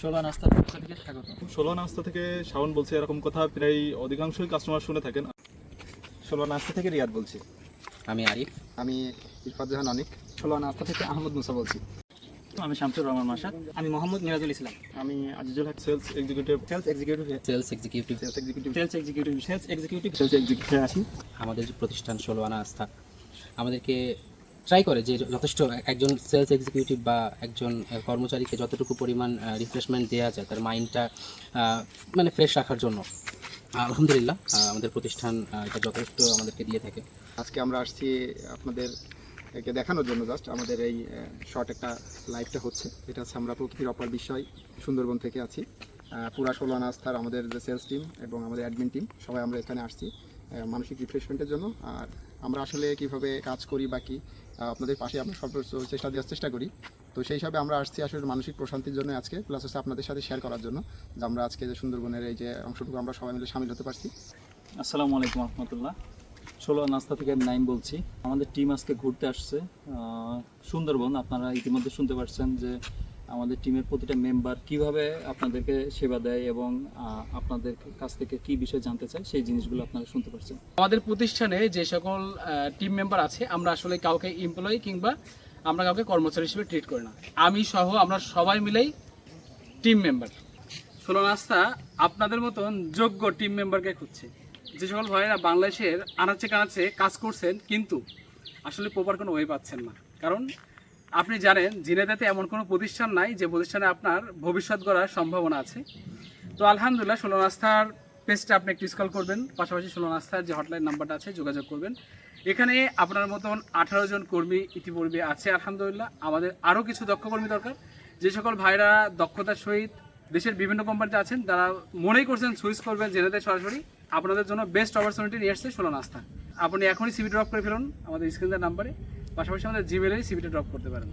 ষোলো নাস্তার পক্ষ থেকে স্বাগত। ষোলো নাস্তা থেকে শাওন বলছে, এরকম কথা প্রায় অধিকাংশই কাস্টমার শুনে থাকেন। ষোলো নাস্তা থেকে রিয়াদ বলছি। আমি আরিফ। আমি ইরফাত জাহান অনিক। ষোলো নাস্তা থেকে আহমদ মুসা বলছি। আমি শামসুর রহমান মাসাদ। আমি মোহাম্মদ মিরাজুল ইসলাম। আমি Azizul Haque, sales executive. Sales executive sales executive. Sales executive আছি। আমাদের যে প্রতিষ্ঠান ষোলো আনা আস্থা আমাদেরকে ট্রাই করে যে যথেষ্ট একজন সেলস এক্সিকিউটিভ বা একজন কর্মচারীকে যতটুকু পরিমাণ রিফ্রেশমেন্ট দেওয়া যায় তার মাইন্ডটা মানে ফ্রেশ রাখার জন্য। আলহামদুলিল্লাহ আমাদের প্রতিষ্ঠান এটা যথেষ্ট আমাদেরকে দিয়ে থাকে। আজকে আমরা আসছি আপনাদেরকে দেখানোর জন্য, জাস্ট আমাদের এই শর্ট একটা লাইভটা হচ্ছে। এটা হচ্ছে আমরা প্রকৃতির অপার বিষয় সুন্দরবন থেকে আছি। পুরা ষোলো আনা আস্থার আমাদের যে সেলস টিম এবং আমাদের অ্যাডমিন টিম সবাই আমরা এখানে আসছি মানসিক রিফ্রেশমেন্টের জন্য। আর আমরা আসলে কিভাবে কাজ করি বা কি আপনাদের পাশে আমরা সর্বোচ্চ চেষ্টা দেওয়ার চেষ্টা করি। তো সেই হিসাবে আমরা আসছি আসলে মানসিক প্রশান্তির জন্য আজকে, প্লাস হচ্ছে আপনাদের সাথে শেয়ার করার জন্য যে আমরা আজকে যে সুন্দরবনের এই যে অংশটুকু আমরা সবাই মিলে সামিল হতে পারছি। আসসালামু আলাইকুম রহমতুল্লাহ। ষোলো নাস্তা থেকে আমি নাইম বলছি। আমাদের টিম আজকে ঘুরতে আসছে সুন্দরবন। আপনারা ইতিমধ্যে শুনতে পারছেন যে আমাদের টিমের প্রতিটা মেম্বার কিভাবে আপনাদেরকে সেবা দেয় এবং আপনাদের কাছ থেকে কি বিষয় জানতে চায় সেই জিনিসগুলো আপনারা শুনতে পারছেন। আমাদের প্রতিষ্ঠানে যে সকল টিম মেম্বার আছে আমরা আসলে কাউকে এমপ্লয়ি কিংবা আমরা কাউকে কর্মচারী হিসেবে ট্রিট করি না। আমি সহ আমরা সবাই মিলেই টিম মেম্বার। ষোলো নাস্তা আপনাদের মতন যোগ্য টিম মেম্বারকে খুঁজছে। যে সকল ভাইয়েরা বাংলাদেশের আনাচে কানাচে কাজ করছেন কিন্তু আসলে প্রপার কোনো ওয়ে পাচ্ছেন না, কারণ আপনি জানেন ঝিনাইদহে এমন কোনো প্রতিষ্ঠান নাই যে প্রতিষ্ঠানে আপনার ভবিষ্যৎ গড়ার সম্ভাবনা আছে। তো আলহামদুলিল্লাহ ষোলো নাস্তার পেজটা আপনি একটু স্কল করবেন, পাশাপাশি ষোলো নাস্তার যে হটলাইন নাম্বারটা আছে যোগাযোগ করবেন। এখানে আপনার মতন 18 জন কর্মী ইতিপূর্বে আছে আলহামদুলিল্লাহ। আমাদের আরও কিছু দক্ষ কর্মী দরকার। যে সকল ভাইরা দক্ষতার সহিত দেশের বিভিন্ন কোম্পানিতে আছেন তারা মনেই করছেন সুইচ করবেন ঝিনাইদহে সরাসরি, আপনাদের জন্য বেস্ট অপরচুনিটি নিয়ে আসছে ষোলো নাস্তা। আপনি এখনই সিভি ড্রপ করে ফেলুন আমাদের স্ক্রিনের নাম্বারে, পাশাপাশি আমাদের জিমেলে সিভিটা ড্রপ করতে পারেন।